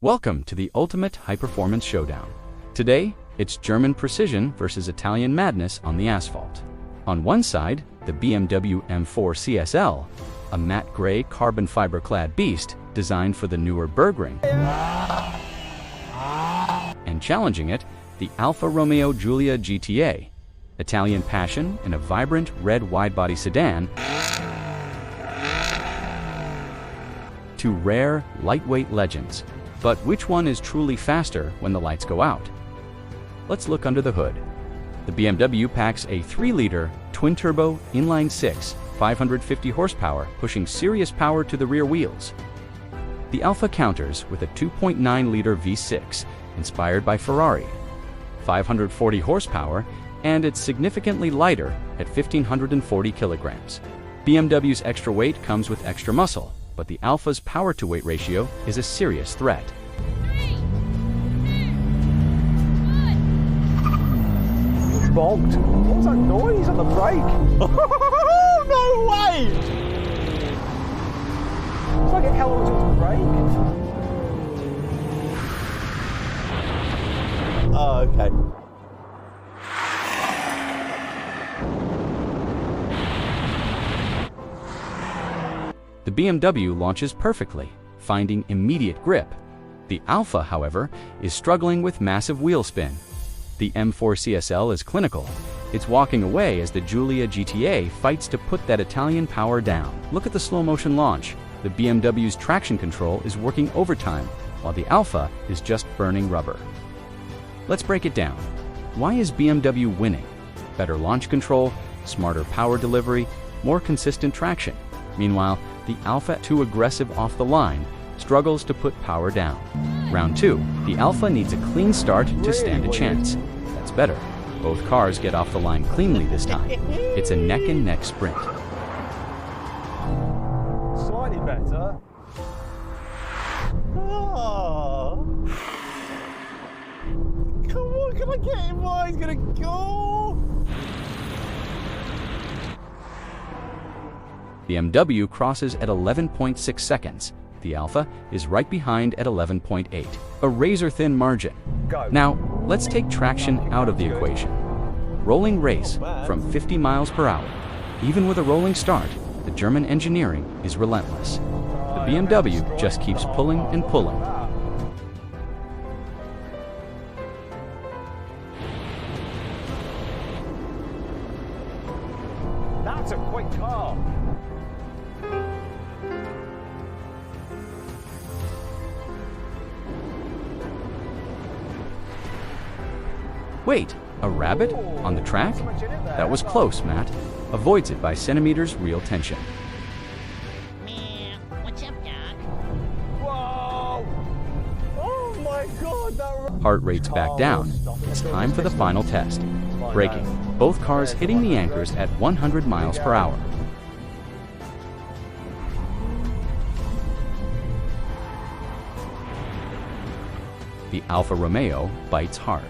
Welcome to the ultimate high-performance showdown. Today, it's German precision versus Italian madness on the asphalt. On one side, the BMW M4 CSL, a matte gray carbon fiber-clad beast designed for the newer Bergring. And challenging it, the Alfa Romeo Giulia GTA, Italian passion in a vibrant red wide-body sedan. Two rare, lightweight legends. But which one is truly faster when the lights go out? Let's look under the hood. The BMW packs a 3-liter, twin-turbo, inline-six, 550 horsepower, pushing serious power to the rear wheels. The Alfa counters with a 2.9-liter V6, inspired by Ferrari, 540 horsepower, and it's significantly lighter at 1,540 kilograms. BMW's extra weight comes with extra muscle, but the Alfa's power-to-weight ratio is a serious threat. 3, 2, 1. Bogged. What was that noise on the brake? No way! It's like it held onto the brake. Oh, okay. The BMW launches perfectly, finding immediate grip. The Alfa, however, is struggling with massive wheel spin. The M4 CSL is clinical. It's walking away as the Giulia GTA fights to put that Italian power down. Look at the slow-motion launch. The BMW's traction control is working overtime, while the Alfa is just burning rubber. Let's break it down. Why is BMW winning? Better launch control, smarter power delivery, more consistent traction. Meanwhile, the Alfa, too aggressive off the line, struggles to put power down. Round 2, the Alfa needs a clean start to stand a chance. That's better. Both cars get off the line cleanly this time. It's a neck-and-neck sprint. Slightly better. Oh. Come on, can I get him while he's gonna go? The BMW crosses at 11.6 seconds. The Alfa is right behind at 11.8, a razor-thin margin. Go. Now, let's take traction out of the equation. Rolling race from 50 miles per hour. Even with a rolling start, the German engineering is relentless. The BMW just keeps pulling and pulling. That's a quick car. Wait, a rabbit on the track? That was close, Matt. Avoids it by centimeters real tension. Man, what's up, Doc? Whoa! Oh my God, that... Heart rate's back down. It's time for the final test. Braking. Both cars hitting the anchors at 100 miles per hour. The Alfa Romeo bites hard.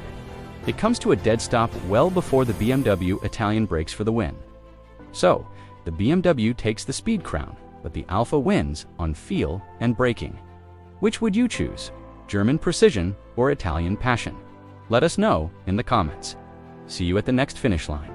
It comes to a dead stop well before the BMW Italian brakes for the win. So, the BMW takes the speed crown, but the Alfa wins on feel and braking. Which would you choose? German precision or Italian passion? Let us know in the comments. See you at the next finish line.